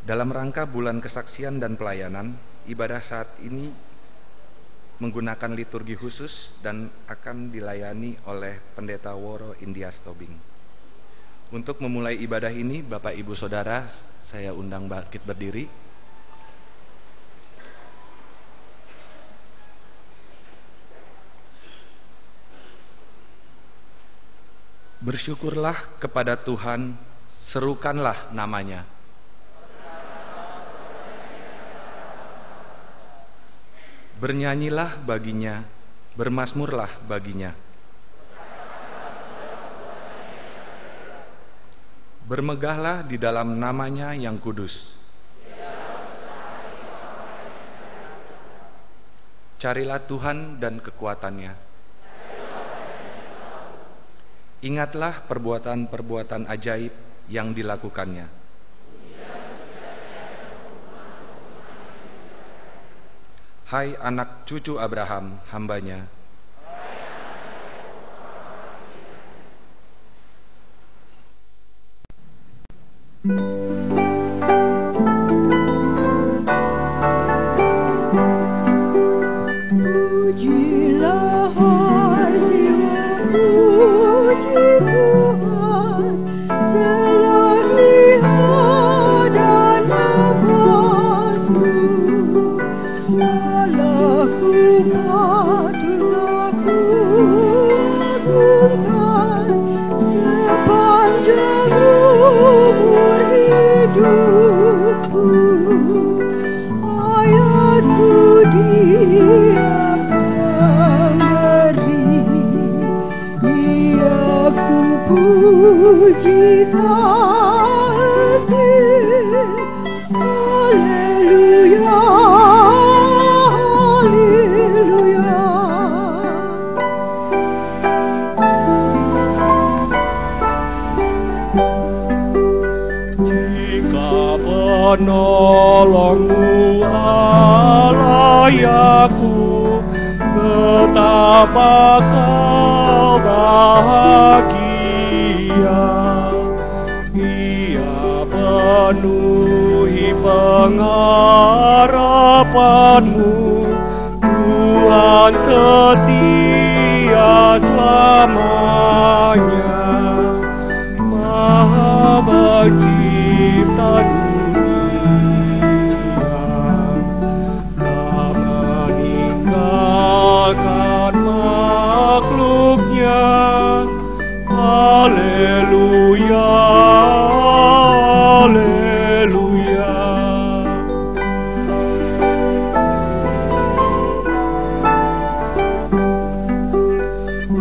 Dalam rangka bulan kesaksian dan pelayanan, ibadah saat ini menggunakan liturgi khusus dan akan dilayani oleh Pendeta Woro Indias Tobing. Untuk memulai ibadah ini, Bapak Ibu Saudara, saya undang bangkit berdiri. Bersyukurlah kepada Tuhan, serukanlah namanya. Bernyanyilah baginya, bermazmurlah baginya. Bermegahlah di dalam namanya yang kudus. Carilah Tuhan dan kekuatannya. Ingatlah perbuatan-perbuatan ajaib yang dilakukannya. Hai anak cucu Abraham, hambanya. Pujilah hai jiwa, puji Tuhan, selagi ada nafasmu. Allahku patut aku agungkan sepanjang umur hidupku. Hayatku Dia pemberi, Dia ku puji tak henti. Haleluya, haleluya. Jika penolongmu layaku, betapa kau bahagia. Ia penuhi pengharapanmu, Tuhan setia selamanya. Maha pencipta dunia, tak meninggalkan makhluknya. Haleluya, haleluya.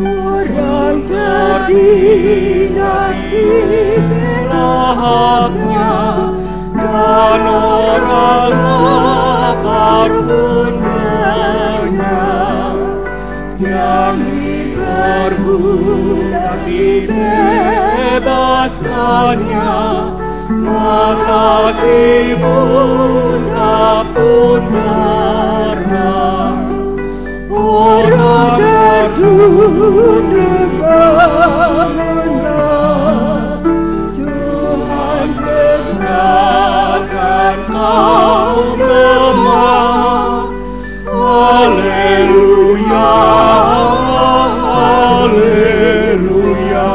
Orang tertindas dibelahnya, Dan orang lapar pun kenyang. yang diperbudak dibebaskannya, maka kasih-Mu tak pun terang. orang tertunduk mengenal Tuhan Tegakkan kaum lemah. Haleluya, haleluya.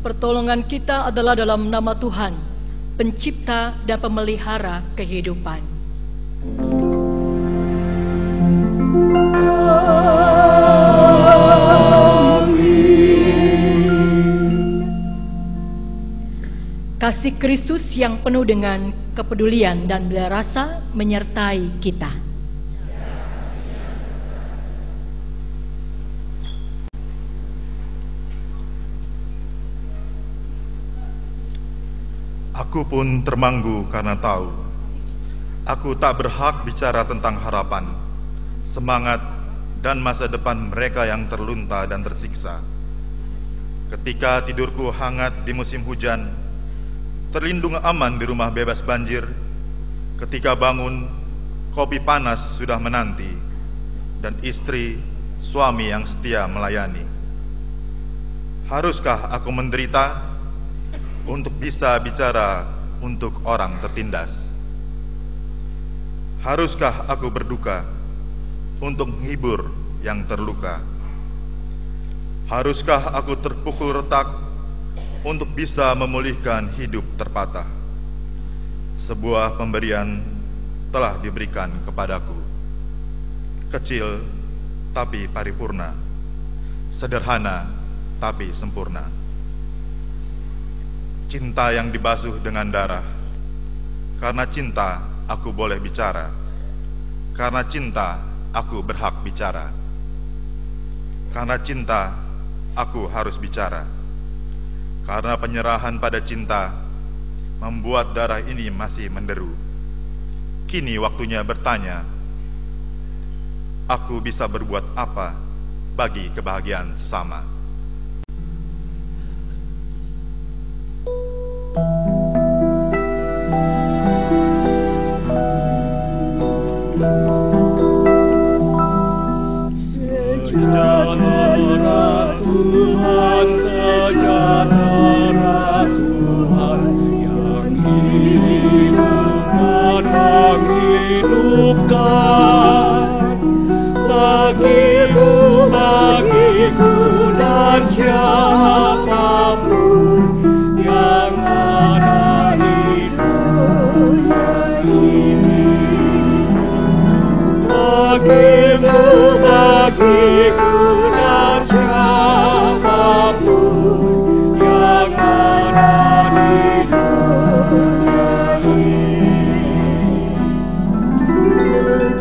Pertolongan kita adalah dalam nama Tuhan, Pencipta dan Pemelihara kehidupan. Kasih Kristus yang penuh dengan kepedulian dan belas rasa menyertai kita. Aku pun termanggu karena tahu aku tak berhak bicara tentang harapan, semangat, dan masa depan mereka yang terlunta dan tersiksa. Ketika tidurku hangat di musim hujan, terlindung aman di rumah bebas banjir, ketika bangun, kopi panas sudah menanti, dan istri, suami yang setia melayani. Haruskah aku menderita untuk bisa bicara untuk orang tertindas? Haruskah aku berduka untuk menghibur yang terluka? Haruskah aku terpukul retak untuk bisa memulihkan hidup terpatah? Sebuah pemberian telah diberikan kepadaku, kecil tapi paripurna, sederhana tapi sempurna. Cinta yang dibasuh dengan darah. Karena cinta aku boleh bicara. Karena cinta aku berhak bicara. Karena cinta aku harus bicara. Karena penyerahan pada cinta membuat darah ini masih menderu. Kini waktunya bertanya, aku bisa berbuat apa bagi kebahagiaan sesama? Sejahtera Tuhan, sejahtera Tuhan yang hidup dan menghidupkan bagimu, bagiku dan siapapun yang ada di dunia ini. Bagimu, bagiku dan siapapun yang ada di dunia ini.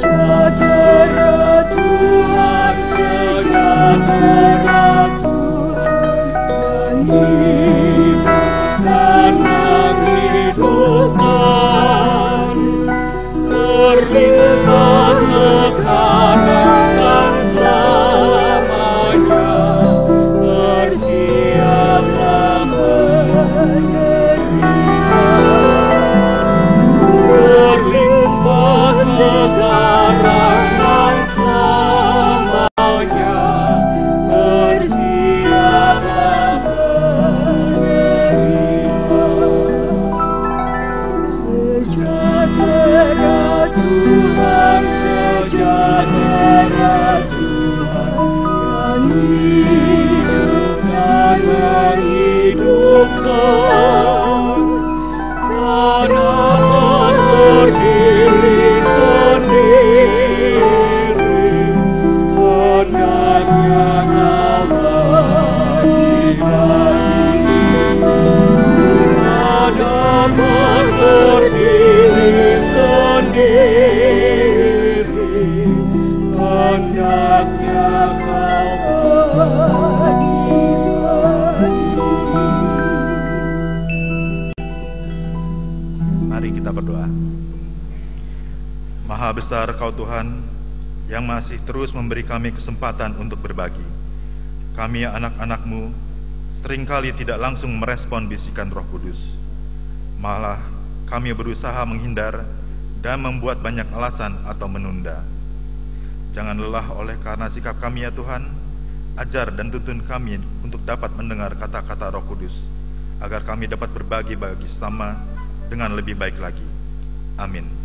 Sejahtera Tuhan, sejahtera Tuhan yang hidup dan menghidupkan, terlimpah sekarang dan selamanya. Bersiaplah menerima, terlimpah sekarang dan selamanya. Bersiaplah menerima. Sejahtera Tuhan, sejahtera Tuhan yang hidup dan menghidupkan, tak dapat berdiri sendiri, hendaknya kau bagi-bagi. Tak dapat berdiri sendiri, hendaknya kau bagi-bagi. Mari kita berdoa. Maha besar Kau Tuhan, yang masih terus memberi kami kesempatan untuk berbagi. Kami anak-anak-Mu seringkali tidak langsung merespon bisikan Roh Kudus. Malah kami berusaha menghindar dan membuat banyak alasan atau menunda. Jangan lelah oleh karena sikap kami ya Tuhan. Ajar dan tuntun kami untuk dapat mendengar kata-kata Roh Kudus, agar kami dapat berbagi bagi sesama dengan lebih baik lagi. Amin.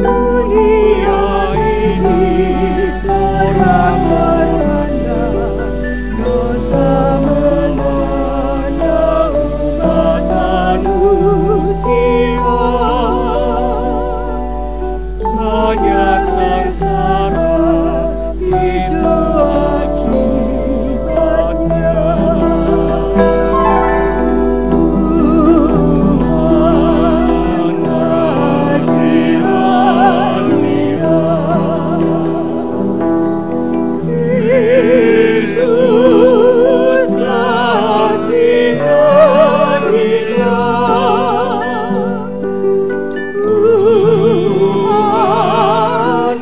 Dunia banyak sengsara itu akibatnya. Tuhan kasihanilah, Yesus kasihanilah, Tuhan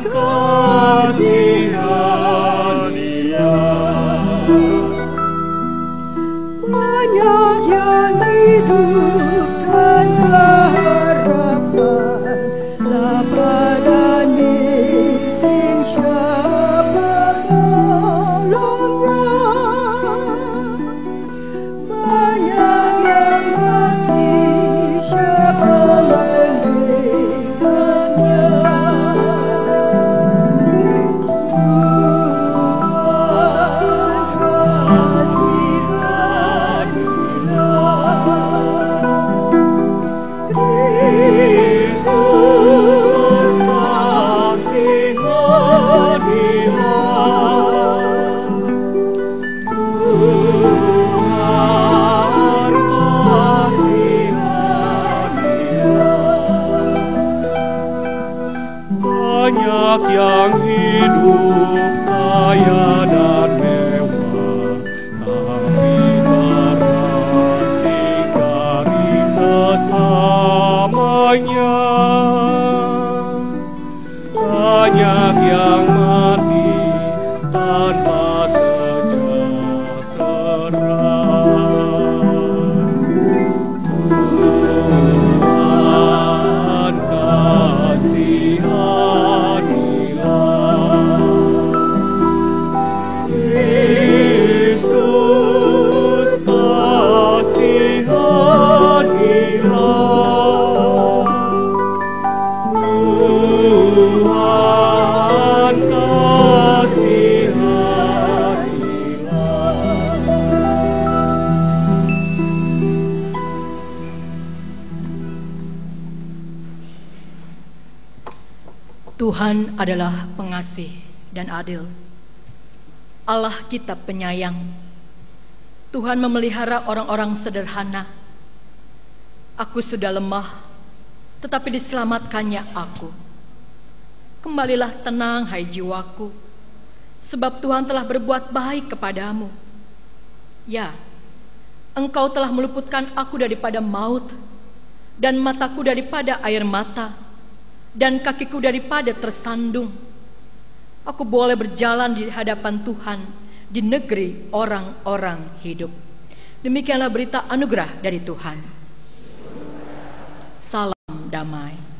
kasihanilah. Banyak yang hidup tanpa harapan, lapar dan miskin, siapa penolongnya? Banyak yang mati, siapa meninggalnya? Kristus kasihanilah, Tuhan kasihanilah. Banyak yang hidup kaya dan mewah, tapi terasing dari sesamanya. Banyak yang mati tanpa sejahtera. Tuhan kasihanilah, Kristus kasihanilah, Tuhan kasihanilah. Tuhan adalah pengasih dan adil. Allah kita penyayang. Tuhan memelihara orang-orang sederhana. Aku sudah lemah, tetapi diselamatkannya aku. Kembalilah tenang, hai jiwaku, sebab Tuhan telah berbuat baik kepadamu. Ya, Engkau telah meluputkan aku daripada maut, dan mataku daripada air mata, dan kakiku daripada tersandung. Aku boleh berjalan di hadapan Tuhan di negeri orang-orang hidup. Demikianlah berita anugerah dari Tuhan. Salam damai.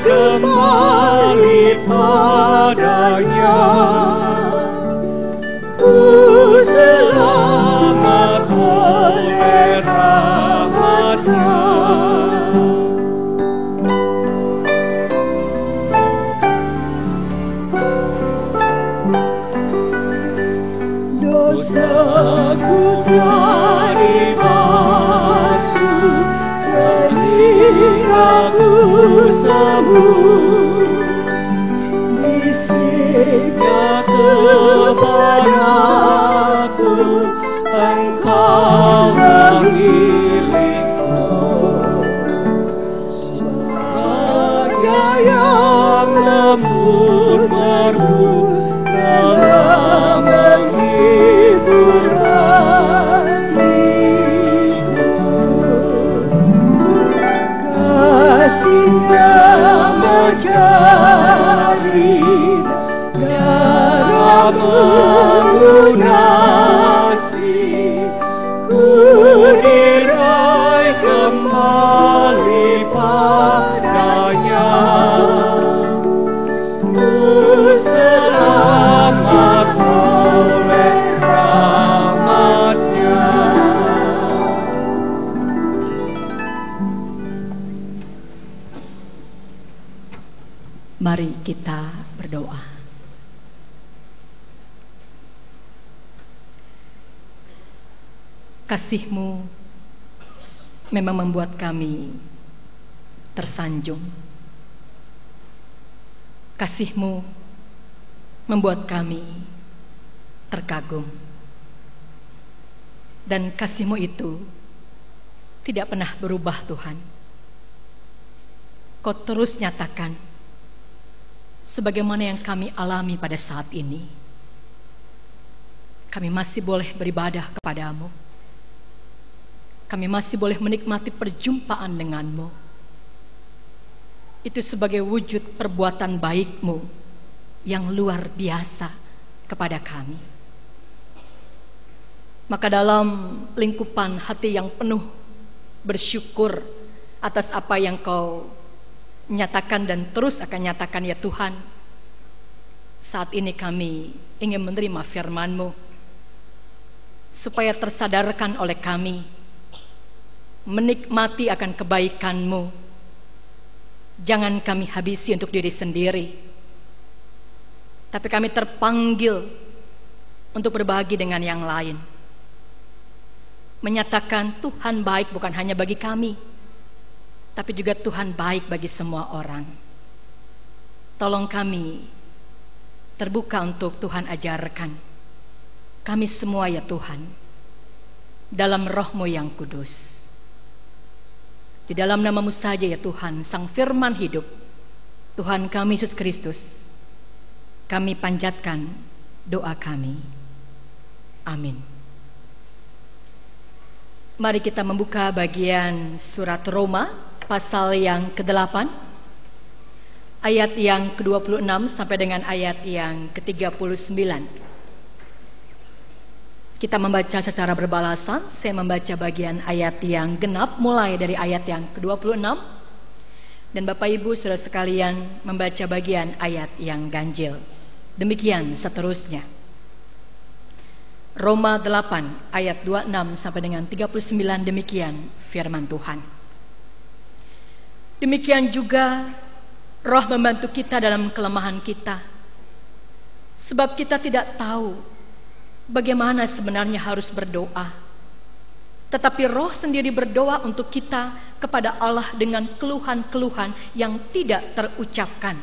Kembali padanya dosaku telah dibasuh sehingga ku sembuh. Bisiknya kepadaku, Engkaulah milikku. Suara yang lembut merdu telah menghibur hatiku. Kasih-Nya mencari darah melunasi, ku dirai kembali padanya. Ku selamat oleh rahmat-Nya. Mari kita berdoa. Kasih-Mu memang membuat kami tersanjung. Kasih-Mu membuat kami terkagum. Dan kasih-Mu itu tidak pernah berubah, Tuhan. Kau terus nyatakan sebagaimana yang kami alami pada saat ini. Kami masih boleh beribadah kepadamu. Kami masih boleh menikmati perjumpaan denganmu. Itu sebagai wujud perbuatan baik-Mu yang luar biasa kepada kami. Maka dalam lingkupan hati yang penuh bersyukur atas apa yang Kau nyatakan dan terus akan nyatakan, ya Tuhan, saat ini kami ingin menerima firman-Mu supaya tersadarkan oleh kami menikmati akan kebaikan-Mu. Jangan kami habisi untuk diri sendiri, tapi kami terpanggil untuk berbagi dengan yang lain, menyatakan Tuhan baik bukan hanya bagi kami, tapi juga Tuhan baik bagi semua orang. Tolong kami terbuka untuk Tuhan ajarkan kami semua, ya Tuhan, dalam Roh-Mu yang kudus. Di dalam nama-Mu saja, ya Tuhan, Sang Firman hidup, Tuhan kami Yesus Kristus, kami panjatkan doa kami. Amin. Mari kita membuka bagian surat Roma pasal yang ke-8, ayat yang ke-26 sampai dengan ayat yang ke-39. Kita membaca secara berbalasan. Saya membaca bagian ayat yang genap mulai dari ayat yang ke-26, dan Bapak Ibu Saudara sekalian membaca bagian ayat yang ganjil. Demikian seterusnya. Roma 8 ayat 26 sampai dengan 39, demikian firman Tuhan. Demikian juga Roh membantu kita dalam kelemahan kita, sebab kita tidak tahu bagaimana sebenarnya harus berdoa, tetapi Roh sendiri berdoa untuk kita kepada Allah dengan keluhan-keluhan yang tidak terucapkan.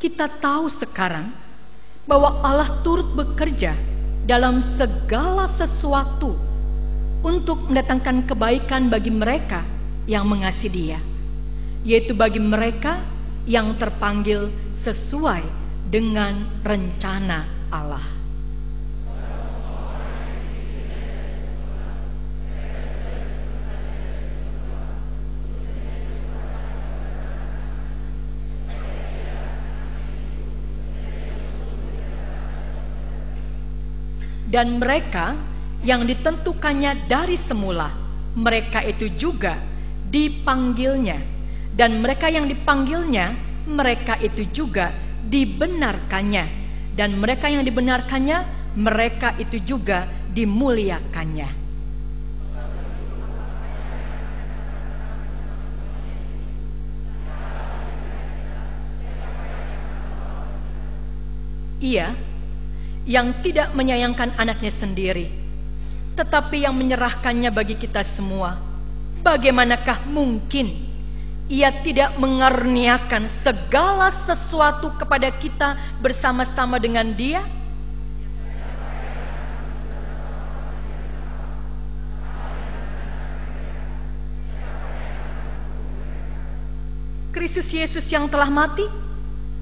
Kita tahu sekarang bahwa Allah turut bekerja dalam segala sesuatu untuk mendatangkan kebaikan bagi mereka yang mengasihi Dia, yaitu bagi mereka yang terpanggil sesuai dengan rencana Allah. Dan mereka yang ditentukannya dari semula, mereka itu juga dipanggilnya. Dan mereka yang dipanggilnya, mereka itu juga dibenarkannya. Dan mereka yang dibenarkannya, mereka itu juga dimuliakannya. Ia yang tidak menyayangkan anaknya sendiri, tetapi yang menyerahkannya bagi kita semua, bagaimanakah mungkin Ia tidak mengaruniakan segala sesuatu kepada kita bersama-sama dengan Dia? Kristus Yesus yang telah mati,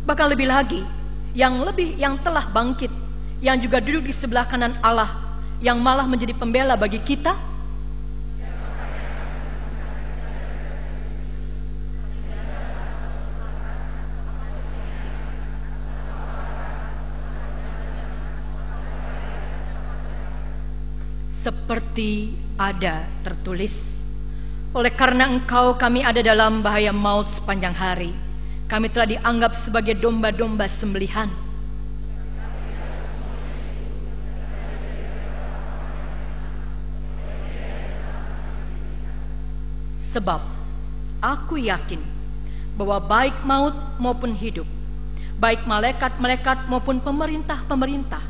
bahkan lebih lagi, yang telah bangkit, yang juga duduk di sebelah kanan Allah, yang malah menjadi pembela bagi kita. Seperti ada tertulis, oleh karena Engkau kami ada dalam bahaya maut sepanjang hari. Kami telah dianggap sebagai domba-domba sembelihan. Sebab aku yakin bahwa baik maut maupun hidup, baik malaikat-malaikat maupun pemerintah-pemerintah,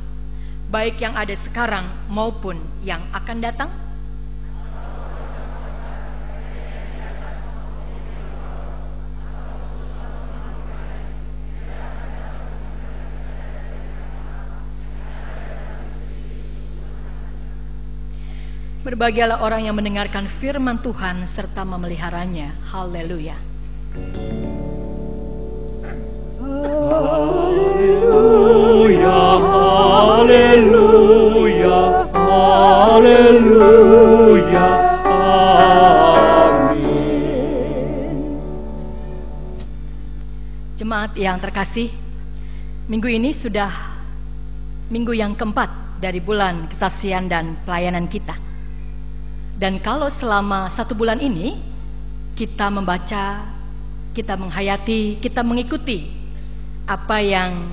baik yang ada sekarang maupun yang akan datang, berbahagialah orang yang mendengarkan firman Tuhan serta memeliharanya. Haleluya. Haleluya, haleluya, haleluya, amin. Jemaat yang terkasih, minggu ini sudah minggu yang keempat dari bulan kesaksian dan pelayanan kita. Dan kalau selama 1 bulan ini kita membaca, kita menghayati, kita mengikuti apa yang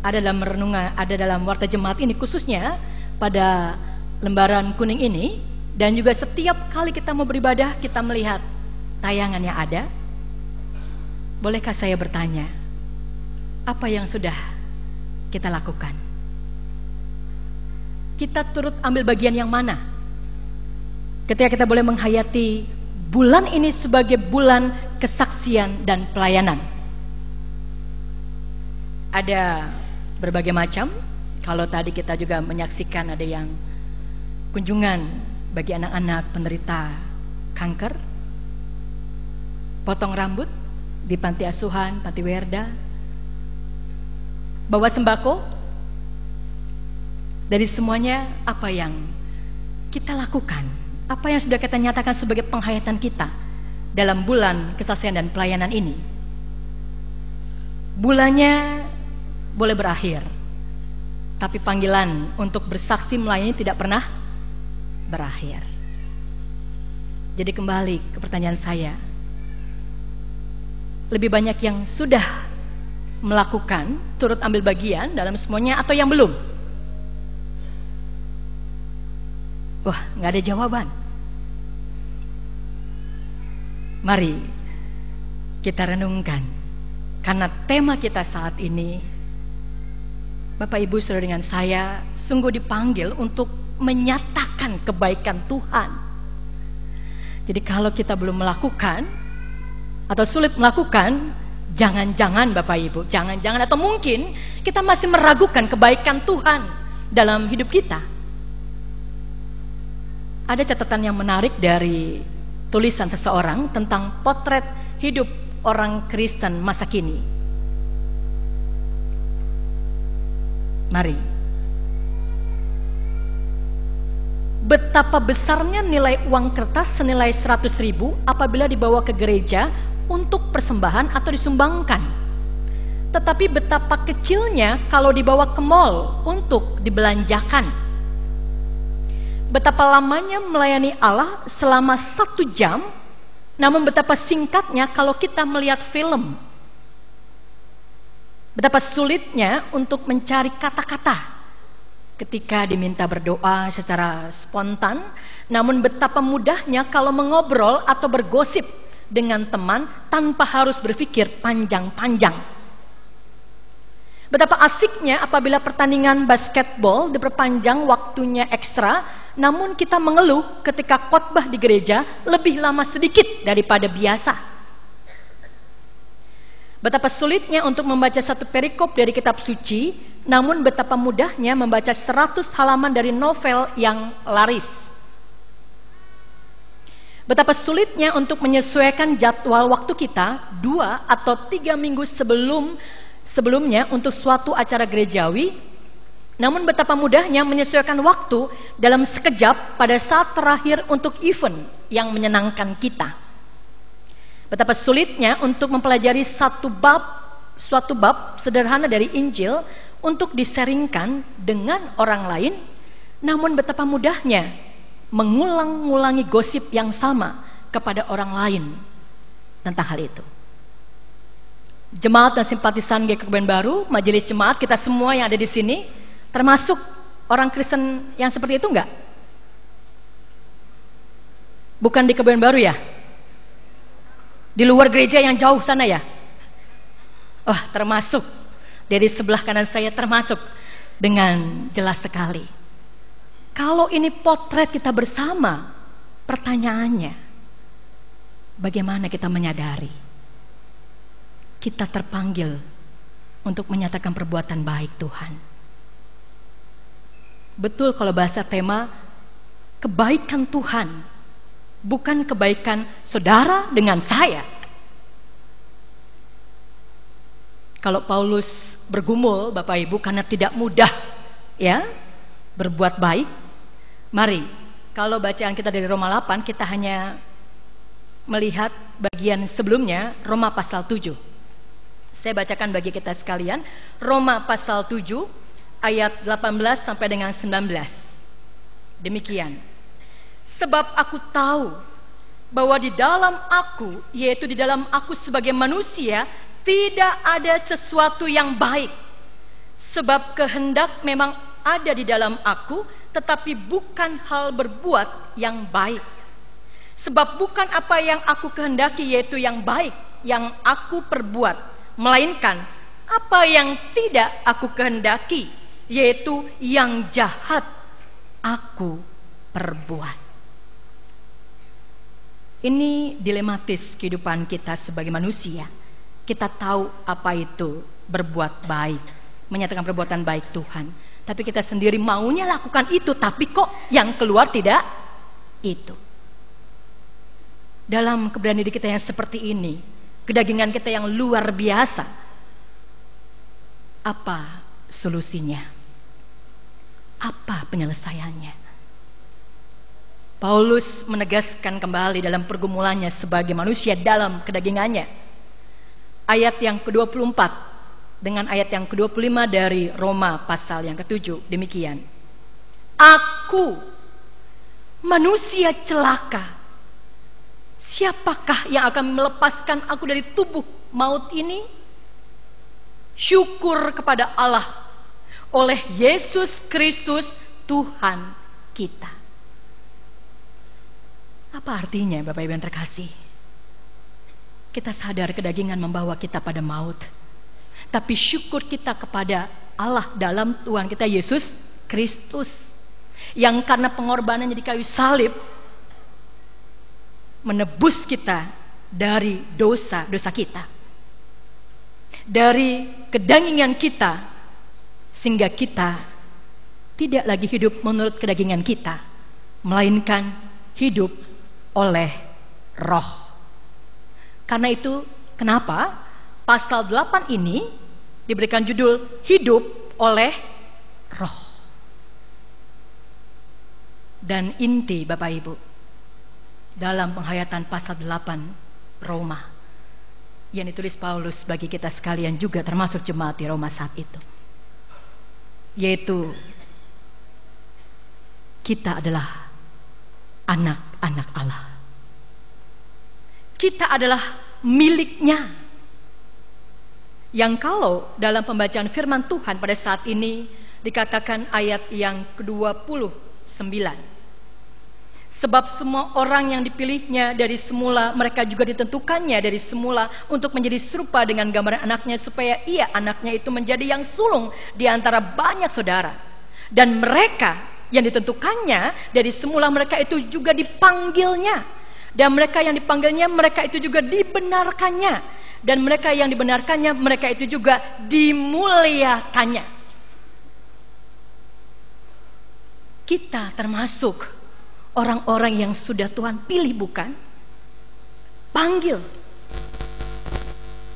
ada dalam renungan, ada dalam warta jemaat ini, khususnya pada lembaran kuning ini, dan juga setiap kali kita mau beribadah kita melihat tayangan yang ada. Bolehkah saya bertanya, apa yang sudah kita lakukan? Kita turut ambil bagian yang mana ketika kita boleh menghayati bulan ini sebagai bulan kesaksian dan pelayanan? Ada berbagai macam. Kalau tadi kita juga menyaksikan ada yang kunjungan bagi anak-anak penderita kanker, potong rambut di panti asuhan, panti werda, bawa sembako. Dari semuanya apa yang kita lakukan, apa yang sudah kita nyatakan sebagai penghayatan kita dalam bulan kesaksian dan pelayanan ini. Bulannya boleh berakhir, tapi panggilan untuk bersaksi melayani tidak pernah berakhir. Jadi kembali ke pertanyaan saya, lebih banyak yang sudah melakukan, turut ambil bagian dalam semuanya, atau yang belum? Wah, nggak ada jawaban. Mari kita renungkan, karena tema kita saat ini, Bapak Ibu saudara dengan saya, sungguh dipanggil untuk menyatakan kebaikan Tuhan. Jadi kalau kita belum melakukan atau sulit melakukan, jangan-jangan Bapak Ibu, jangan-jangan atau mungkin kita masih meragukan kebaikan Tuhan dalam hidup kita. Ada catatan yang menarik dari tulisan seseorang tentang potret hidup orang Kristen masa kini. Mari. Betapa besarnya nilai uang kertas senilai 100.000 apabila dibawa ke gereja untuk persembahan atau disumbangkan. Tetapi betapa kecilnya kalau dibawa ke mal untuk dibelanjakan. Betapa lamanya melayani Allah selama 1 jam, namun betapa singkatnya kalau kita melihat film. Betapa sulitnya untuk mencari kata-kata ketika diminta berdoa secara spontan, namun betapa mudahnya kalau mengobrol atau bergosip dengan teman tanpa harus berpikir panjang-panjang. Betapa asiknya apabila pertandingan basketball diperpanjang waktunya ekstra, namun kita mengeluh ketika khotbah di gereja lebih lama sedikit daripada biasa. Betapa sulitnya untuk membaca satu perikop dari kitab suci, namun betapa mudahnya membaca 100 halaman dari novel yang laris. Betapa sulitnya untuk menyesuaikan jadwal waktu kita 2 atau 3 minggu sebelumnya untuk suatu acara gerejawi, namun betapa mudahnya menyesuaikan waktu dalam sekejap pada saat terakhir untuk event yang menyenangkan kita. Betapa sulitnya untuk mempelajari suatu bab sederhana dari Injil untuk diseringkan dengan orang lain, namun betapa mudahnya mengulang-ulangi gosip yang sama kepada orang lain tentang hal itu. Jemaat dan simpatisan GKI Kebayoran Baru, majelis jemaat, kita semua yang ada di sini, termasuk orang Kristen yang seperti itu enggak? Bukan di Kebayoran Baru ya? Di luar gereja yang jauh sana ya? Oh, termasuk. Dari sebelah kanan saya termasuk dengan jelas sekali. Kalau ini potret kita bersama, pertanyaannya, bagaimana kita menyadari kita terpanggil untuk menyatakan perbuatan baik Tuhan? Betul kalau bahasa tema kebaikan Tuhan, bukan kebaikan saudara dengan saya. Kalau Paulus bergumul, Bapak Ibu, karena tidak mudah ya berbuat baik, mari kalau bacaan kita dari Roma 8, kita hanya melihat bagian sebelumnya, Roma pasal 7. Saya bacakan bagi kita sekalian, Roma pasal 7 ayat 18 sampai dengan 19. Demikian. Sebab aku tahu bahwa di dalam aku, yaitu di dalam aku sebagai manusia, tidak ada sesuatu yang baik. Sebab kehendak memang ada di dalam aku, tetapi bukan hal berbuat yang baik. Sebab bukan apa yang aku kehendaki, yaitu yang baik, yang aku perbuat, melainkan apa yang tidak aku kehendaki, yaitu yang jahat aku perbuat. Ini dilematis kehidupan kita sebagai manusia. Kita tahu apa itu berbuat baik, menyatakan perbuatan baik Tuhan, tapi kita sendiri maunya lakukan itu, tapi kok yang keluar tidak itu. Dalam keberanian diri kita yang seperti ini, kedagingan kita yang luar biasa, apa solusinya? Apa penyelesaiannya? Paulus menegaskan kembali dalam pergumulannya sebagai manusia dalam kedagingannya. Ayat yang ke-24 dengan ayat yang ke-25 dari Roma pasal yang ke-7, demikian. Aku manusia celaka, siapakah yang akan melepaskan aku dari tubuh maut ini? Syukur kepada Allah oleh Yesus Kristus Tuhan kita. Apa artinya, Bapak Ibu yang terkasih? Kita sadar kedagingan membawa kita pada maut, tapi syukur kita kepada Allah dalam Tuhan kita Yesus Kristus, yang karena pengorbanannya di kayu salib menebus kita dari dosa-dosa kita, dari kedagingan kita, sehingga kita tidak lagi hidup menurut kedagingan kita, melainkan hidup oleh Roh. Karena itu, kenapa pasal 8 ini diberikan judul hidup oleh Roh. Dan inti Bapak Ibu dalam penghayatan pasal 8 Roma yang ditulis Paulus bagi kita sekalian juga, termasuk jemaat di Roma saat itu, yaitu kita adalah anak-anak Allah. Kita adalah miliknya. Yang kalau dalam pembacaan firman Tuhan pada saat ini dikatakan ayat yang ke-29, Sebab semua orang yang dipilihnya dari semula, mereka juga ditentukannya dari semula untuk menjadi serupa dengan gambaran anaknya, supaya ia, anaknya itu, menjadi yang sulung di antara banyak saudara. Dan mereka yang ditentukannya dari semula, mereka itu juga dipanggilnya. Dan mereka yang dipanggilnya, mereka itu juga dibenarkannya. Dan mereka yang dibenarkannya, mereka itu juga dimuliakannya. Kita termasuk orang-orang yang sudah Tuhan pilih, bukan? Panggil,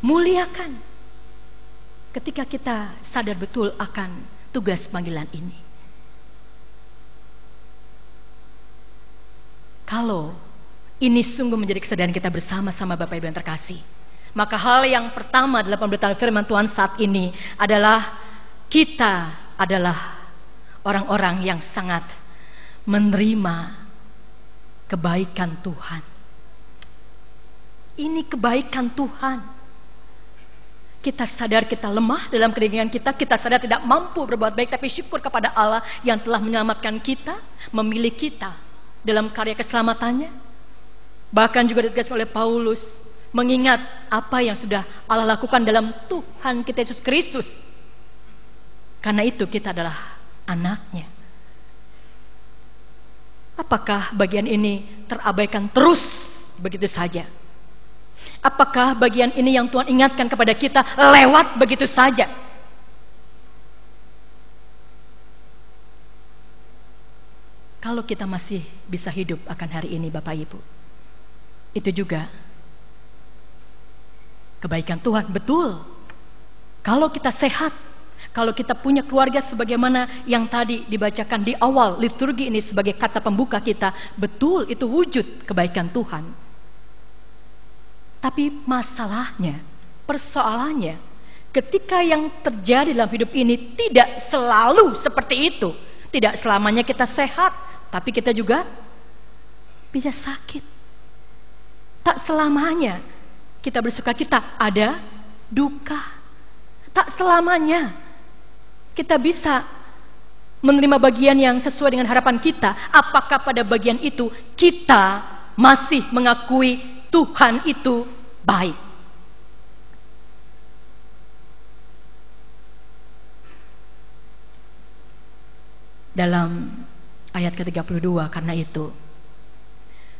muliakan. Ketika kita sadar betul akan tugas panggilan ini. Kalau ini sungguh menjadi kesadaran kita bersama-sama Bapak Ibu yang terkasih, maka hal yang pertama dalam pemberitaan firman Tuhan saat ini adalah kita adalah orang-orang yang sangat menerima kebaikan Tuhan. Ini kebaikan Tuhan. Kita sadar kita lemah dalam keringanan kita sadar tidak mampu berbuat baik, tapi syukur kepada Allah yang telah menyelamatkan kita, memilih kita dalam karya keselamatannya. Bahkan juga ditegaskan oleh Paulus, mengingat apa yang sudah Allah lakukan dalam Tuhan kita Yesus Kristus. Karena itu kita adalah anaknya. Apakah bagian ini terabaikan terus begitu saja? Apakah bagian ini yang Tuhan ingatkan kepada kita lewat begitu saja? Kalau kita masih bisa hidup akan hari ini Bapak Ibu, itu juga kebaikan Tuhan, betul. Kalau kita sehat, kalau kita punya keluarga sebagaimana yang tadi dibacakan di awal liturgi ini sebagai kata pembuka kita, betul itu wujud kebaikan Tuhan. Tapi masalahnya, persoalannya, ketika yang terjadi dalam hidup ini tidak selalu seperti itu. Tidak selamanya kita sehat, tapi kita juga bisa sakit. Tak selamanya kita bersuka cita, ada duka. Tak selamanya kita bisa menerima bagian yang sesuai dengan harapan kita. Apakah pada bagian itu kita masih mengakui Tuhan itu baik? Dalam ayat ke-32, karena itu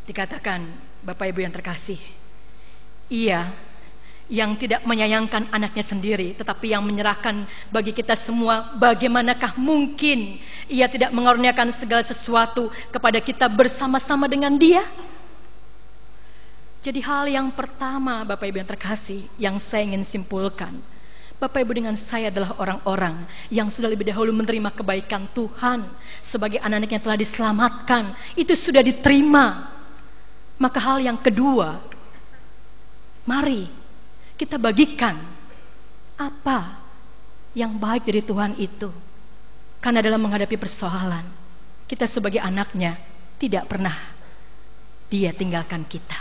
dikatakan, Bapak Ibu yang terkasih, Ia yang tidak menyayangkan anaknya sendiri, tetapi yang menyerahkan bagi kita semua, bagaimanakah mungkin Ia tidak mengaruniakan segala sesuatu kepada kita bersama-sama dengan Dia? Jadi hal yang pertama Bapak Ibu yang terkasih, yang saya ingin simpulkan, Bapak Ibu dengan saya adalah orang-orang yang sudah lebih dahulu menerima kebaikan Tuhan. Sebagai anak-anak yang telah diselamatkan, itu sudah diterima. Maka hal yang kedua, mari kita bagikan apa yang baik dari Tuhan itu. Karena dalam menghadapi persoalan, kita sebagai anaknya tidak pernah Dia tinggalkan kita.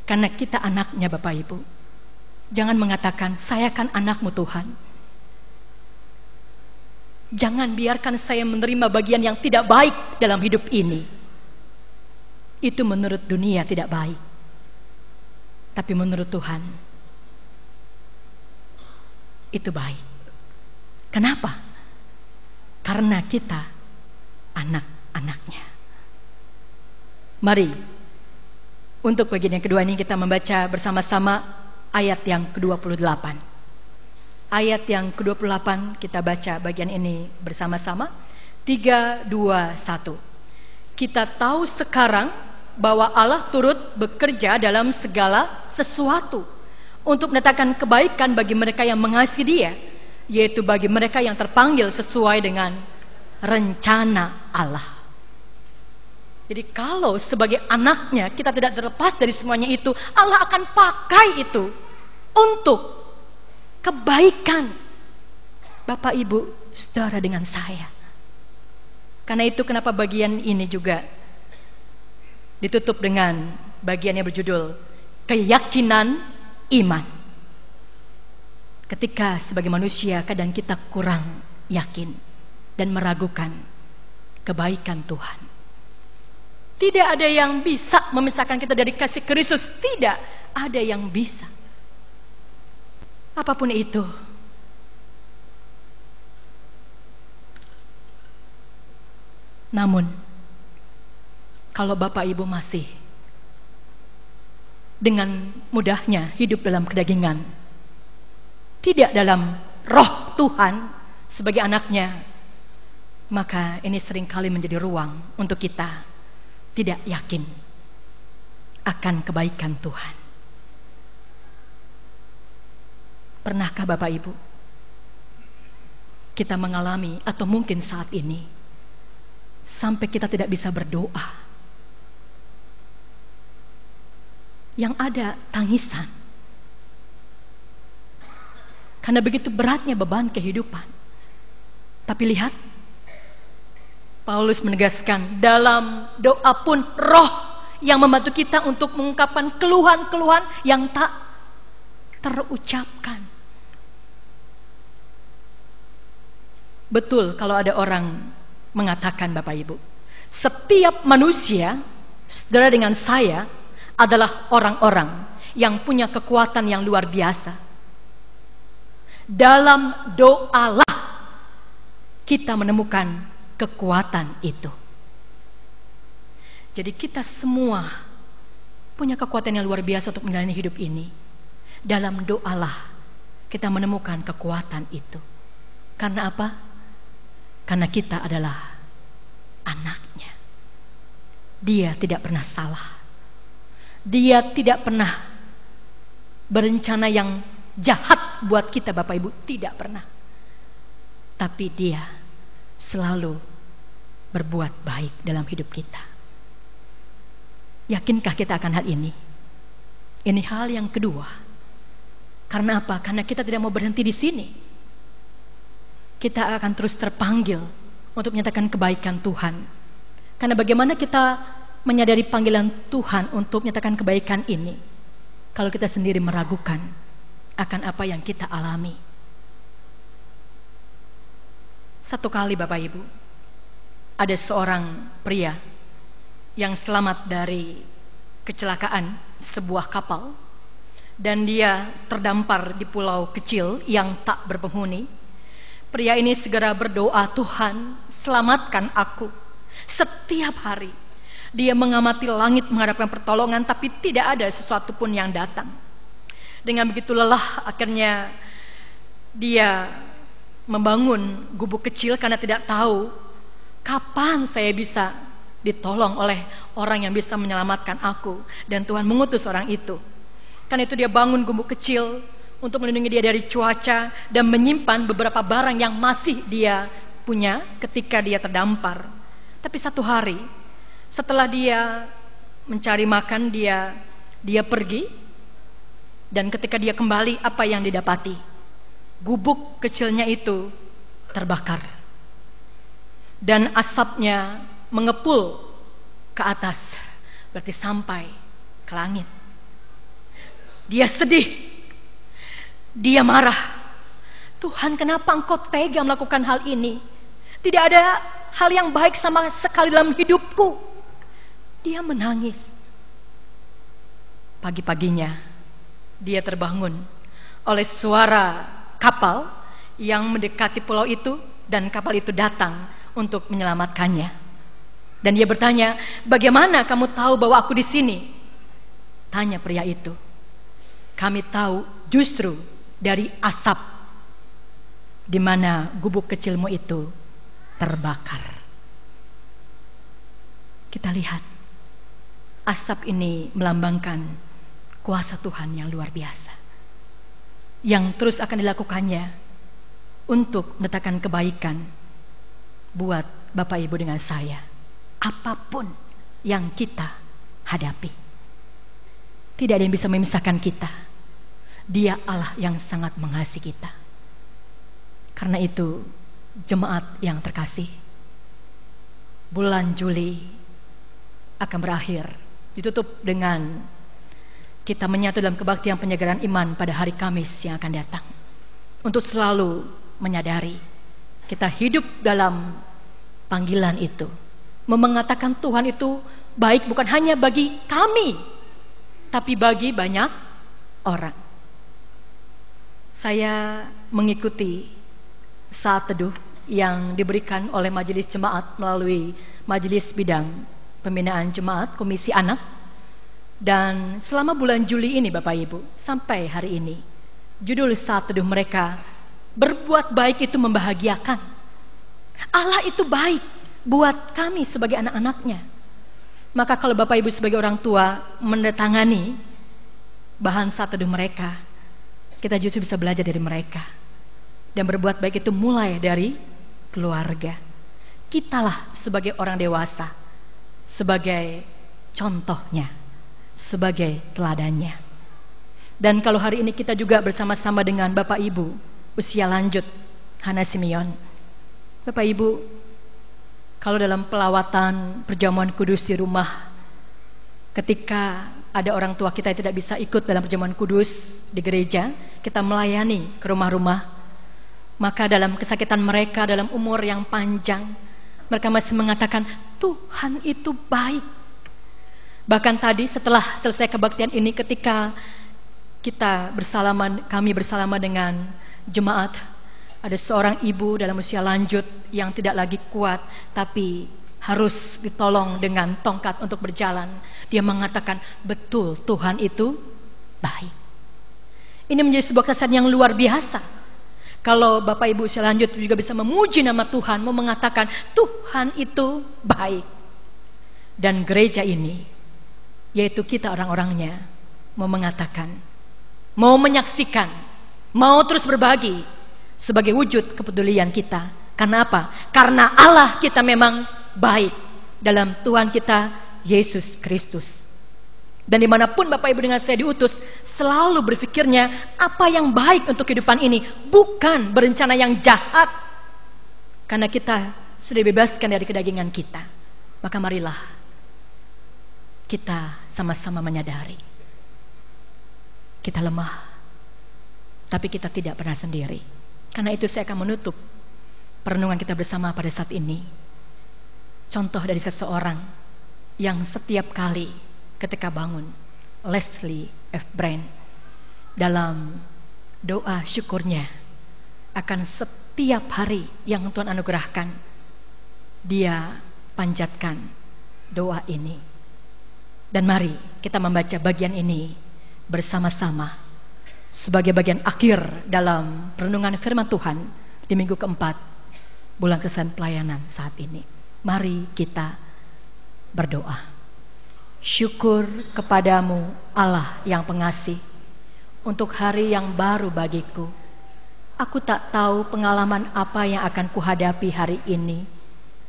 Karena kita anaknya Bapak Ibu. Jangan mengatakan, saya kan anakmu Tuhan. Jangan biarkan saya menerima bagian yang tidak baik dalam hidup ini. Itu menurut dunia tidak baik. Tapi menurut Tuhan, itu baik. Kenapa? Karena kita anak-anaknya. Mari, untuk bagian yang kedua ini kita membaca bersama-sama ayat yang ke-28. Ayat yang ke-28 kita baca bagian ini bersama-sama. 3, 2, 1. Kita tahu sekarang bahwa Allah turut bekerja dalam segala sesuatu untuk mendatangkan kebaikan bagi mereka yang mengasihi Dia, yaitu bagi mereka yang terpanggil sesuai dengan rencana Allah. Jadi kalau sebagai anaknya kita tidak terlepas dari semuanya itu, Allah akan pakai itu untuk kebaikan Bapak Ibu saudara dengan saya. Karena itu kenapa bagian ini juga ditutup dengan bagian yang berjudul keyakinan iman. Ketika sebagai manusia kadang kita kurang yakin dan meragukan kebaikan Tuhan. Tidak ada yang bisa memisahkan kita dari kasih Kristus. Tidak ada yang bisa. Apapun itu. Namun, kalau Bapak Ibu masih dengan mudahnya hidup dalam kedagingan, tidak dalam roh Tuhan sebagai anaknya, maka ini seringkali menjadi ruang untuk kita tidak yakin akan kebaikan Tuhan. Pernahkah Bapak Ibu kita mengalami, atau mungkin saat ini sampai kita tidak bisa berdoa, yang ada tangisan karena begitu beratnya beban kehidupan? Tapi lihat, Paulus menegaskan, dalam doa pun roh yang membantu kita untuk mengungkapkan keluhan-keluhan yang tak terucapkan. Betul kalau ada orang mengatakan, Bapak Ibu, setiap manusia, saudara dengan saya, adalah orang-orang yang punya kekuatan yang luar biasa. Dalam doalah kita menemukan kekuatan itu. Jadi kita semua punya kekuatan yang luar biasa untuk menjalani hidup ini. Dalam doalah kita menemukan kekuatan itu. Karena apa? Karena kita adalah anaknya. Dia tidak pernah salah. Dia tidak pernah berencana yang jahat buat kita, Bapak Ibu. Tidak pernah. Tapi dia selalu berbuat baik dalam hidup kita. Yakinkah kita akan hal ini? Ini hal yang kedua. Karena apa? Karena kita tidak mau berhenti di sini. Kita akan terus terpanggil untuk menyatakan kebaikan Tuhan. Karena bagaimana kita menyadari panggilan Tuhan untuk menyatakan kebaikan ini kalau kita sendiri meragukan akan apa yang kita alami? Satu kali, Bapak Ibu, ada seorang pria yang selamat dari kecelakaan sebuah kapal, dan dia terdampar di pulau kecil yang tak berpenghuni. Pria ini segera berdoa, Tuhan, selamatkan aku. Setiap hari dia mengamati langit mengharapkan pertolongan, tapi tidak ada sesuatu pun yang datang. Dengan begitu lelah, akhirnya dia membangun gubuk kecil karena tidak tahu kapan saya bisa ditolong oleh orang yang bisa menyelamatkan aku. Dan Tuhan mengutus orang itu. Karena itu dia bangun gubuk kecil untuk melindungi dia dari cuaca dan menyimpan beberapa barang yang masih dia punya ketika dia terdampar. Tapi satu hari setelah dia mencari makan, dia pergi, dan ketika dia kembali, apa yang didapati? Gubuk kecilnya itu terbakar dan asapnya mengepul ke atas, berarti sampai ke langit. Dia sedih, dia marah. Tuhan, kenapa Engkau tega melakukan hal ini? Tidak ada hal yang baik sama sekali dalam hidupku. Dia menangis. Pagi-paginya dia terbangun oleh suara kapal yang mendekati pulau itu, dan kapal itu datang untuk menyelamatkannya. Dan dia bertanya, bagaimana kamu tahu bahwa aku di sini? Tanya pria itu. Kami tahu justru dari asap di mana gubuk kecilmu itu terbakar. Kita lihat, asap ini melambangkan kuasa Tuhan yang luar biasa, yang terus akan dilakukannya untuk mendatangkan kebaikan buat Bapak Ibu dengan saya, apapun yang kita hadapi. Tidak ada yang bisa memisahkan kita. Dia Allah yang sangat mengasihi kita. Karena itu, jemaat yang terkasih, bulan Juli akan berakhir, ditutup dengan kita menyatu dalam kebaktian penyegaran iman pada hari Kamis yang akan datang. Untuk selalu menyadari kita hidup dalam panggilan itu, mengatakan Tuhan itu baik bukan hanya bagi kami, tapi bagi banyak orang. Saya mengikuti saat teduh yang diberikan oleh Majelis Jemaat melalui Majelis Bidang Pembinaan Jemaat Komisi Anak. Dan selama bulan Juli ini Bapak Ibu, sampai hari ini, judul saat teduh mereka, berbuat baik itu membahagiakan. Allah itu baik buat kami sebagai anak-anaknya. Maka kalau Bapak Ibu sebagai orang tua mendatangani bahan saat teduh mereka, kita justru bisa belajar dari mereka. Dan berbuat baik itu mulai dari keluarga. Kitalah sebagai orang dewasa, sebagai contohnya, sebagai teladannya. Dan kalau hari ini kita juga bersama-sama dengan Bapak Ibu usia lanjut Hana Simeon. Bapak Ibu, kalau dalam pelawatan perjamuan kudus di rumah, ketika ada orang tua kita yang tidak bisa ikut dalam perjamuan kudus di gereja, kita melayani ke rumah-rumah. Maka dalam kesakitan mereka, dalam umur yang panjang, mereka masih mengatakan Tuhan itu baik. Bahkan tadi setelah selesai kebaktian ini, ketika kita kami bersalaman dengan jemaat, ada seorang ibu dalam usia lanjut yang tidak lagi kuat, tapi harus ditolong dengan tongkat untuk berjalan. Dia mengatakan, betul Tuhan itu baik. Ini menjadi sebuah kesan yang luar biasa. Kalau Bapak Ibu usia lanjut juga bisa memuji nama Tuhan, mau mengatakan Tuhan itu baik. Dan gereja ini, yaitu kita orang-orangnya, mau mengatakan, mau menyaksikan, mau terus berbagi sebagai wujud kepedulian kita. Karena apa? Karena Allah kita memang baik dalam Tuhan kita Yesus Kristus. Dan dimanapun Bapak Ibu dengan saya diutus, selalu berpikirnya apa yang baik untuk kehidupan ini, bukan berencana yang jahat. Karena kita sudah dibebaskan dari kedagingan kita. Maka marilah kita sama-sama menyadari kita lemah, tapi kita tidak pernah sendiri. Karena itu saya akan menutup perenungan kita bersama pada saat ini. Contoh dari seseorang yang setiap kali ketika bangun, Leslie F. Brand, dalam doa syukurnya akan setiap hari yang Tuhan anugerahkan, dia panjatkan doa ini. Dan mari kita membaca bagian ini bersama-sama sebagai bagian akhir dalam renungan firman Tuhan di minggu keempat bulan kesan pelayanan saat ini. Mari kita berdoa. Syukur kepadamu Allah yang pengasih untuk hari yang baru bagiku. Aku tak tahu pengalaman apa yang akan kuhadapi hari ini.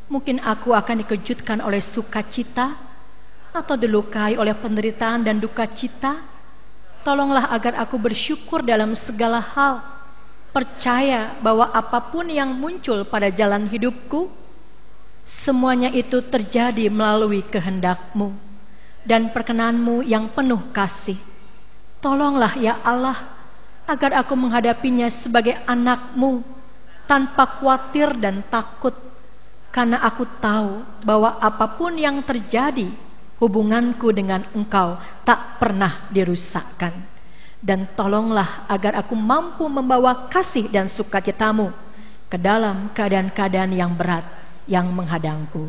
Mungkin aku akan dikejutkan oleh sukacita atau dilukai oleh penderitaan dan duka cita. Tolonglah agar aku bersyukur dalam segala hal. Percaya bahwa apapun yang muncul pada jalan hidupku, semuanya itu terjadi melalui kehendak-Mu dan perkenan-Mu yang penuh kasih. Tolonglah ya Allah, agar aku menghadapinya sebagai anak-Mu tanpa khawatir dan takut, karena aku tahu bahwa apapun yang terjadi, hubunganku dengan Engkau tak pernah dirusakkan. Dan tolonglah agar aku mampu membawa kasih dan sukacita-Mu ke dalam keadaan-keadaan yang berat yang menghadangku.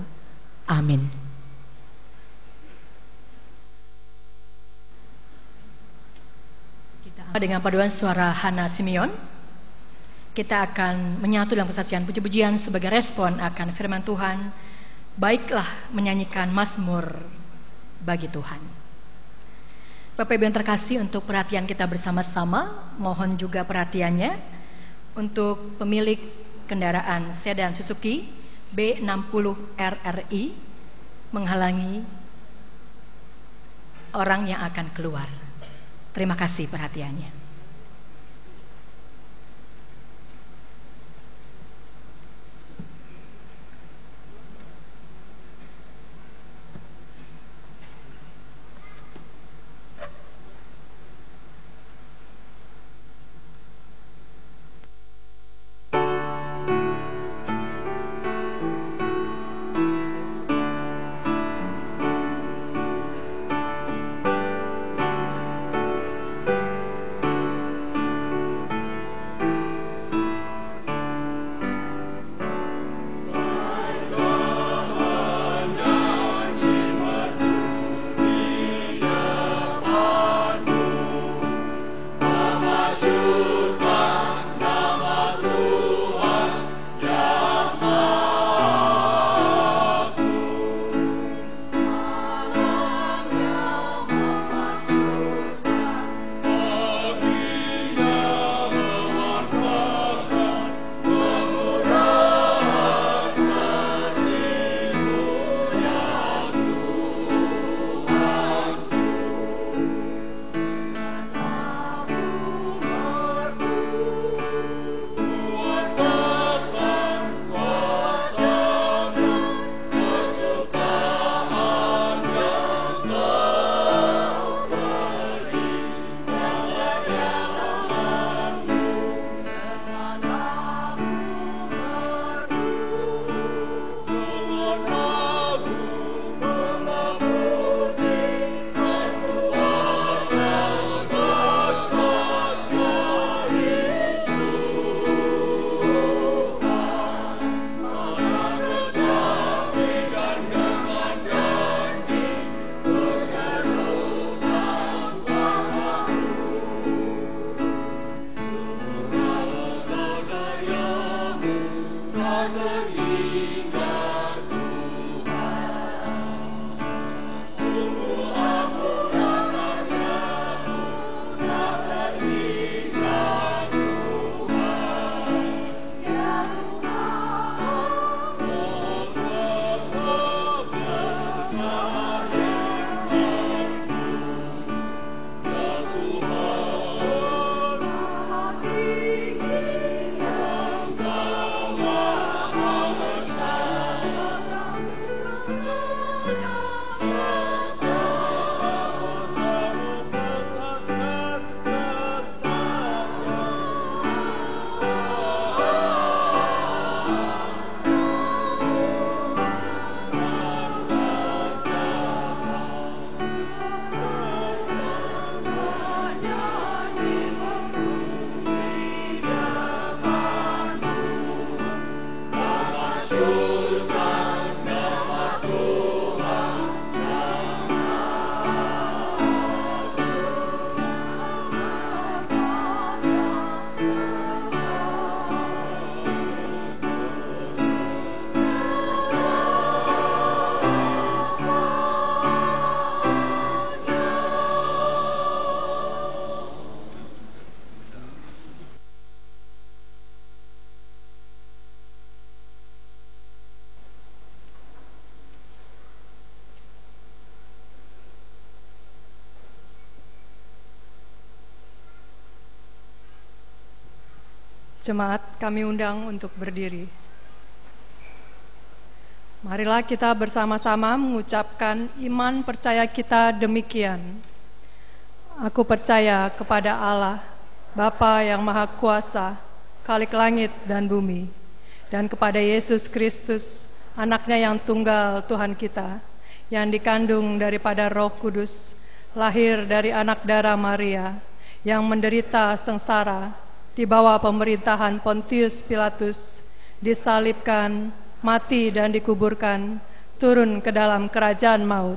Amin. Dengan paduan suara Hana Simeon, kita akan menyatu dalam kesaksian puji-pujian sebagai respon akan firman Tuhan. Baiklah menyanyikan mazmur bagi Tuhan. Bapak Ibu yang terkasih, untuk perhatian kita bersama-sama, mohon juga perhatiannya untuk pemilik kendaraan sedan Suzuki B60 RRI menghalangi orang yang akan keluar. Terima kasih perhatiannya. Jemaat, kami undang untuk berdiri. Marilah kita bersama-sama mengucapkan iman percaya kita demikian. Aku percaya kepada Allah, Bapa yang Maha Kuasa, Khalik langit dan bumi, dan kepada Yesus Kristus, Anak-Nya yang tunggal Tuhan kita, yang dikandung daripada Roh Kudus, lahir dari anak darah Maria, yang menderita sengsara di bawah pemerintahan Pontius Pilatus, disalibkan, mati dan dikuburkan, turun ke dalam kerajaan maut.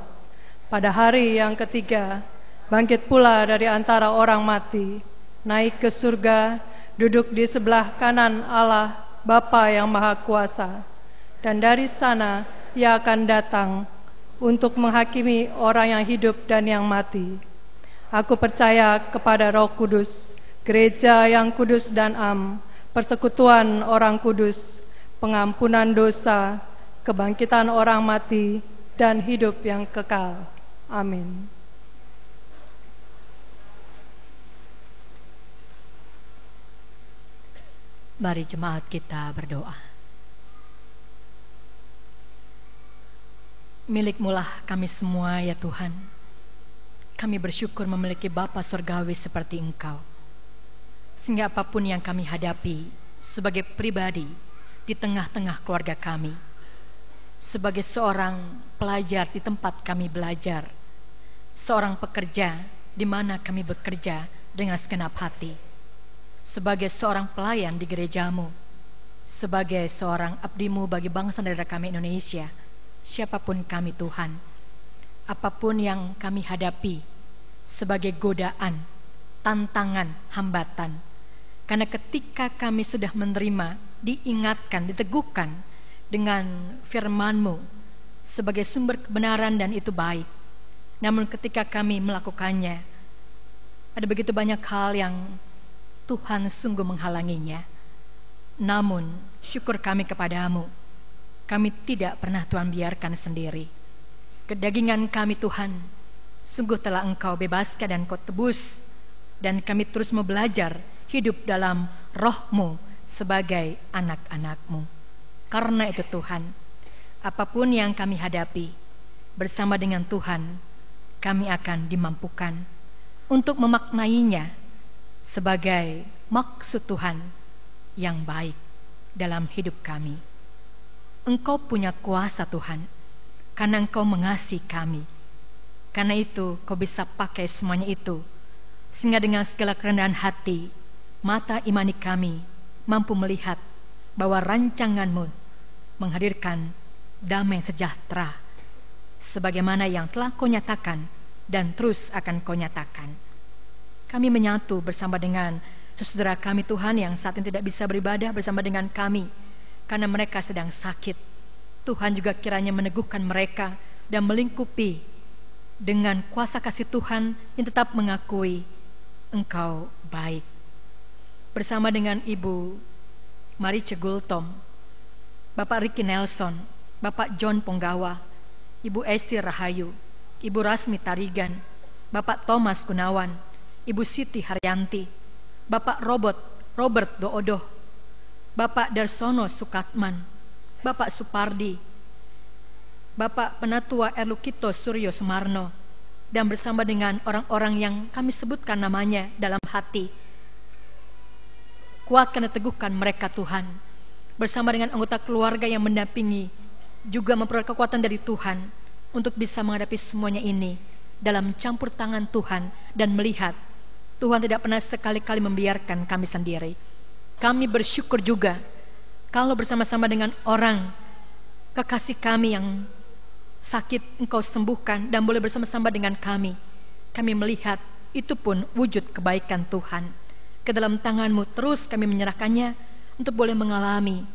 Pada hari yang ketiga, bangkit pula dari antara orang mati, naik ke surga, duduk di sebelah kanan Allah, Bapa yang Maha Kuasa. Dan dari sana Ia akan datang untuk menghakimi orang yang hidup dan yang mati. Aku percaya kepada Roh Kudus, gereja yang kudus dan am, persekutuan orang kudus, pengampunan dosa, kebangkitan orang mati, dan hidup yang kekal. Amin. Mari jemaat kita berdoa. Milik-Mulah kami semua ya Tuhan. Kami bersyukur memiliki Bapa Surgawi seperti Engkau. Sehingga apapun yang kami hadapi sebagai pribadi di tengah-tengah keluarga kami, sebagai seorang pelajar di tempat kami belajar, seorang pekerja di mana kami bekerja dengan segenap hati, sebagai seorang pelayan di gerejamu, sebagai seorang abdimu bagi bangsa dan negara kami Indonesia, siapapun kami Tuhan, apapun yang kami hadapi sebagai godaan, tantangan, hambatan, karena ketika kami sudah menerima, diingatkan, diteguhkan dengan firman-Mu sebagai sumber kebenaran dan itu baik, namun ketika kami melakukannya, ada begitu banyak hal yang Tuhan sungguh menghalanginya. Namun syukur kami kepadamu, kami tidak pernah Tuhan biarkan sendiri. Kedagingan kami Tuhan sungguh telah Engkau bebaskan dan Kau tebus, dan kami terus mau belajar hidup dalam Roh-Mu sebagai anak-anak-Mu. Karena itu Tuhan, apapun yang kami hadapi, bersama dengan Tuhan kami akan dimampukan untuk memaknainya sebagai maksud Tuhan yang baik dalam hidup kami. Engkau punya kuasa Tuhan, karena Engkau mengasihi kami. Karena itu Kau bisa pakai semuanya itu, sehingga dengan segala kerendahan hati, mata imani kami mampu melihat bahwa rancangan-Mu menghadirkan damai sejahtera, sebagaimana yang telah Kau nyatakan dan terus akan Kau nyatakan. Kami menyatu bersama dengan saudara kami Tuhan yang saat ini tidak bisa beribadah bersama dengan kami karena mereka sedang sakit. Tuhan juga kiranya meneguhkan mereka dan melingkupi dengan kuasa kasih Tuhan yang tetap mengakui Engkau baik. Bersama dengan Ibu Marice Gultom, Bapak Ricky Nelson, Bapak John Ponggawa, Ibu Esti Rahayu, Ibu Rasmi Tarigan, Bapak Thomas Gunawan, Ibu Siti Haryanti, Bapak Robert Doodoh, Bapak Darsono Sukatman, Bapak Supardi, Bapak Penatua Erlukito Suryo Sumarno, dan bersama dengan orang-orang yang kami sebutkan namanya dalam hati, kuatkan dan teguhkan mereka Tuhan, bersama dengan anggota keluarga yang mendampingi, juga memperoleh kekuatan dari Tuhan untuk bisa menghadapi semuanya ini dalam campur tangan Tuhan, dan melihat Tuhan tidak pernah sekali-kali membiarkan kami sendiri. Kami bersyukur juga kalau bersama-sama dengan orang kekasih kami yang sakit Engkau sembuhkan dan boleh bersama-sama dengan kami. Kami melihat itu pun wujud kebaikan Tuhan. Ke dalam tangan-Mu terus kami menyerahkannya untuk boleh mengalami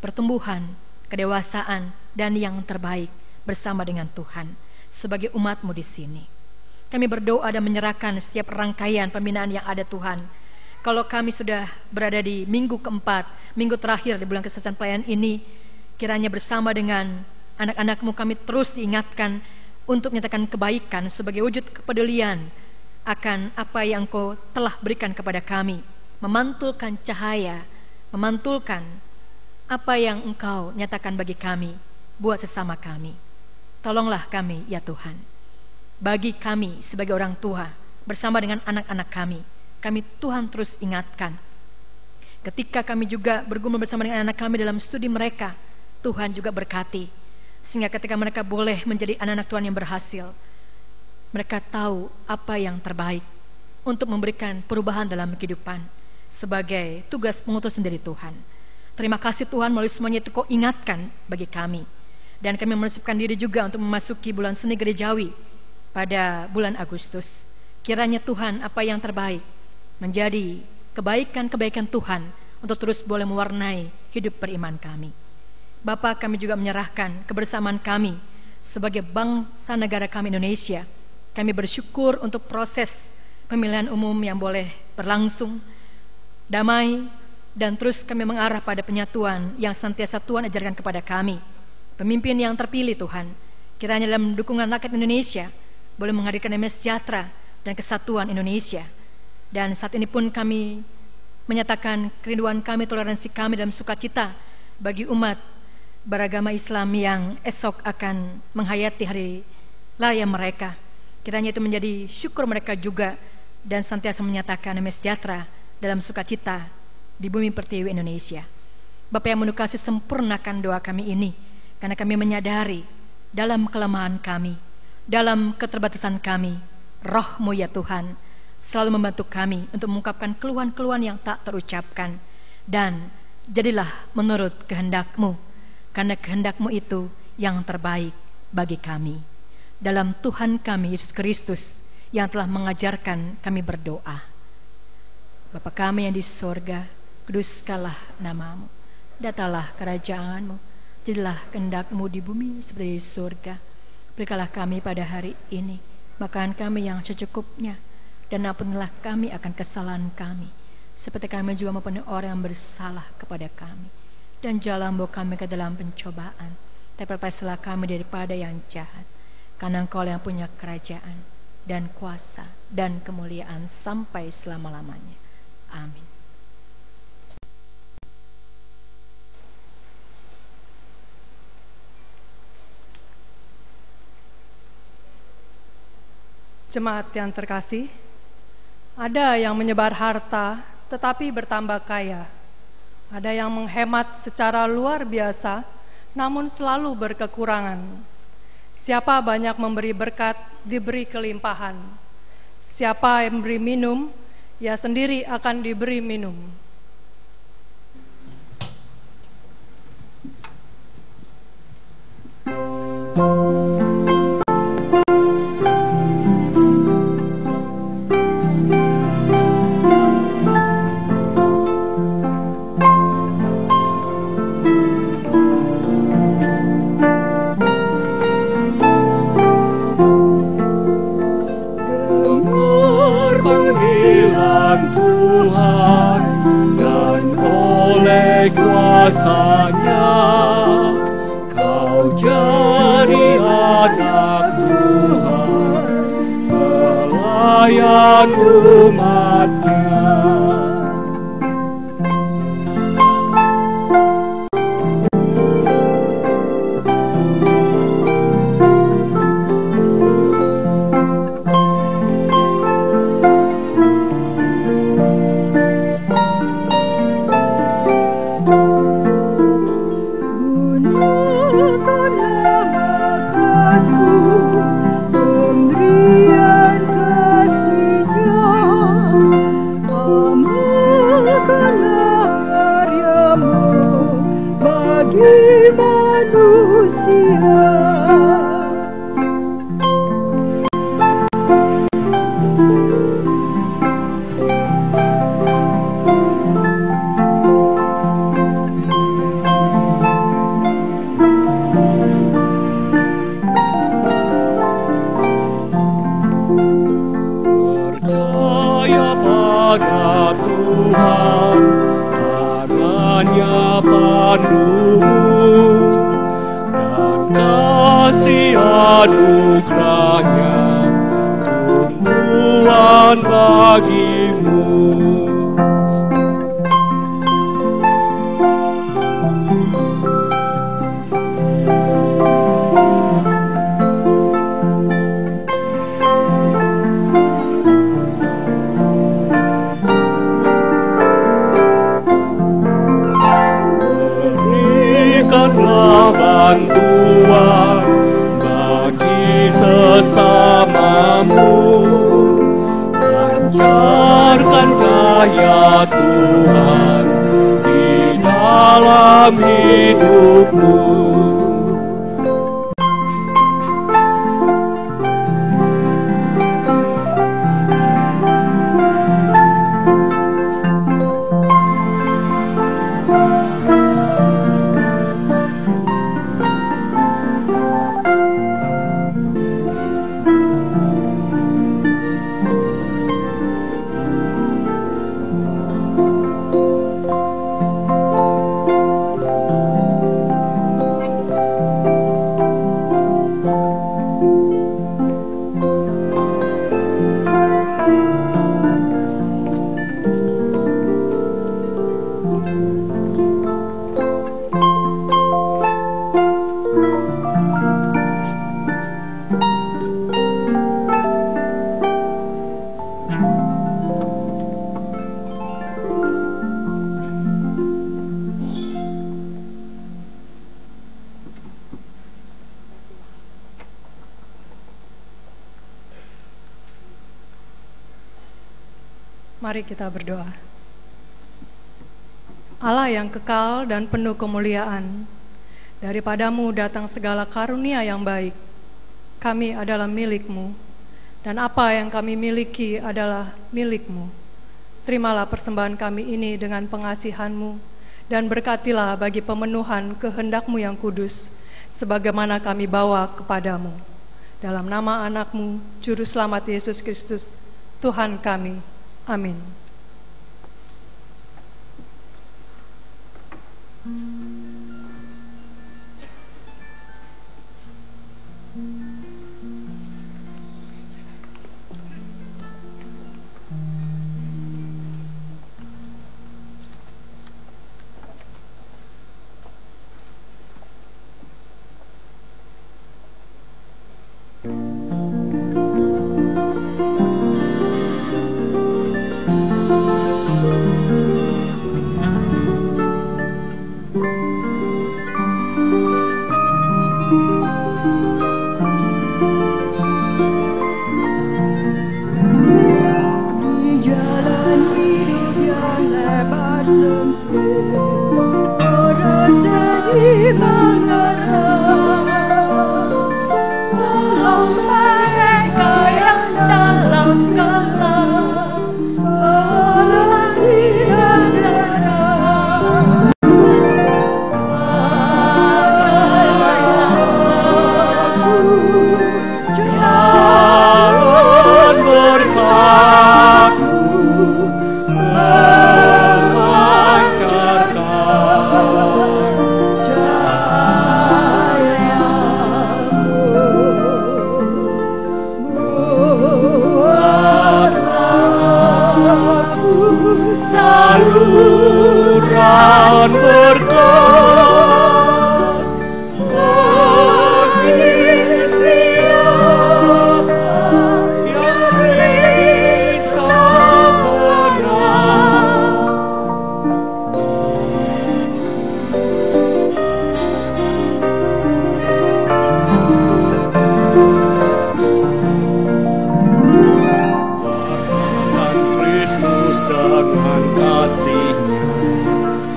pertumbuhan, kedewasaan, dan yang terbaik bersama dengan Tuhan sebagai umat-Mu di sini. Kami berdoa dan menyerahkan setiap rangkaian pembinaan yang ada Tuhan. Kalau kami sudah berada di minggu keempat, minggu terakhir di bulan kesesakan pelayanan ini, kiranya bersama dengan anak-anak-Mu kami terus diingatkan untuk menyatakan kebaikan sebagai wujud kepedulian akan apa yang Engkau telah berikan kepada kami, memantulkan cahaya memantulkan apa yang Engkau nyatakan bagi kami, buat sesama kami. Tolonglah kami ya Tuhan. Bagi kami sebagai orang tua, bersama dengan anak-anak kami Tuhan terus ingatkan. Ketika kami juga bergumul bersama dengan anak kami dalam studi mereka, Tuhan juga berkati. Sehingga ketika mereka boleh menjadi anak-anak Tuhan yang berhasil, mereka tahu apa yang terbaik untuk memberikan perubahan dalam kehidupan sebagai tugas pengutusan dari Tuhan. Terima kasih Tuhan, melalui semuanya itu Kau ingatkan bagi kami. Dan kami mempersiapkan diri juga untuk memasuki bulan seni gerejawi pada bulan Agustus. Kiranya Tuhan, apa yang terbaik menjadi kebaikan-kebaikan Tuhan untuk terus boleh mewarnai hidup beriman kami. Bapa, kami juga menyerahkan kebersamaan kami sebagai bangsa negara kami Indonesia. Kami bersyukur untuk proses pemilihan umum yang boleh berlangsung damai, dan terus kami mengarah pada penyatuan yang senantiasa Tuhan ajarkan kepada kami. Pemimpin yang terpilih Tuhan, kiranya dalam dukungan rakyat Indonesia boleh menghadirkan damai sejahtera dan kesatuan Indonesia. Dan saat ini pun kami menyatakan kerinduan kami, toleransi kami dalam sukacita bagi umat beragama Islam yang esok akan menghayati hari raya mereka. Kiranya itu menjadi syukur mereka juga, dan senantiasa menyatakan damai sejahtera dalam sukacita di bumi pertiwi Indonesia. Bapa yang penuh kasih, sempurnakan doa kami ini, karena kami menyadari dalam kelemahan kami, dalam keterbatasan kami, Roh-Mu ya Tuhan selalu membantu kami untuk mengungkapkan keluhan-keluhan yang tak terucapkan. Dan jadilah menurut kehendak-Mu, karena kehendak-Mu itu yang terbaik bagi kami. Dalam Tuhan kami Yesus Kristus yang telah mengajarkan kami berdoa. Bapa kami yang di sorga, kuduskanlah nama-Mu, datanglah kerajaan-Mu, jadilah kehendak-Mu di bumi seperti di surga. Berikanlah kami pada hari ini makan kami yang secukupnya, dan ampunilah kami akan kesalahan kami, seperti kami juga mengampuni orang yang bersalah kepada kami. Dan janganlah membawa kami ke dalam pencobaan, tapi lepaslah kami daripada yang jahat. Karena Engkau yang punya kerajaan dan kuasa dan kemuliaan sampai selama-lamanya. Amin. Jemaat yang terkasih, ada yang menyebar harta tetapi bertambah kaya. Ada yang menghemat secara luar biasa namun selalu berkekurangan. Siapa banyak memberi berkat, diberi kelimpahan. Siapa yang memberi minum, ia sendiri akan diberi minum. Tuhan, dan oleh kuasa-Nya kau jadi anak Tuhan, pelayan umat-Nya. Bagimu kepadamu, pancarkan cahaya Tuhan di dalam hidupmu. Mari kita berdoa. Allah yang kekal dan penuh kemuliaan, daripadamu datang segala karunia yang baik. Kami adalah milik-Mu, dan apa yang kami miliki adalah milik-Mu. Terimalah persembahan kami ini dengan pengasihan-Mu, dan berkatilah bagi pemenuhan kehendak-Mu yang kudus, sebagaimana kami bawa kepadamu. Dalam nama anak-Mu, Juru Selamat Yesus Kristus, Tuhan kami. Amin.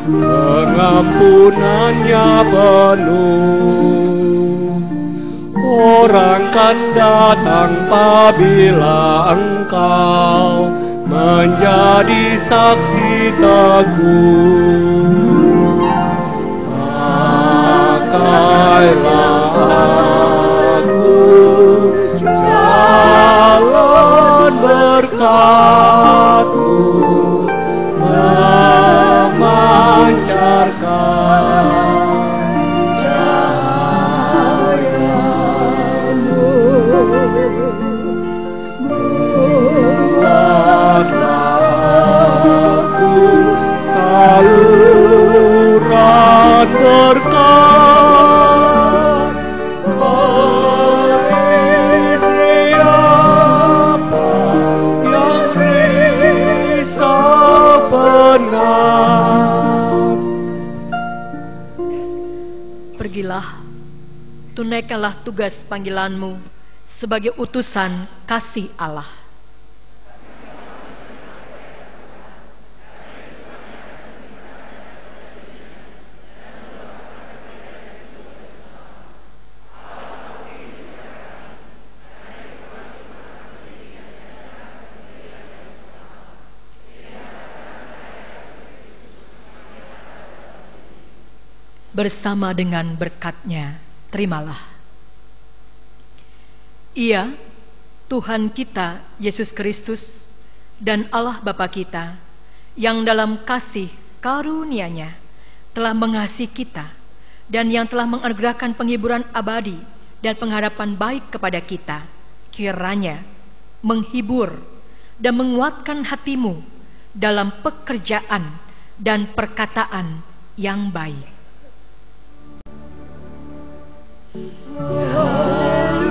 Pengampunannya penuh. Orang kan datang apabila engkau menjadi saksi teguh. Pakailah aku jalan berkat-Mu, memancarkan cahaya-Mu. Buatlah aku saluran berkat bagi siapa yang risau benar. Pergilah, tunaikanlah tugas panggilan-Mu sebagai utusan kasih Allah. Bersama dengan berkat-Nya, terimalah. Ia, Tuhan kita Yesus Kristus dan Allah Bapa kita, yang dalam kasih karunia-Nya telah mengasihi kita dan yang telah menganugerahkan penghiburan abadi dan pengharapan baik kepada kita, kiranya menghibur dan menguatkan hatimu dalam pekerjaan dan perkataan yang baik. Jangan berkata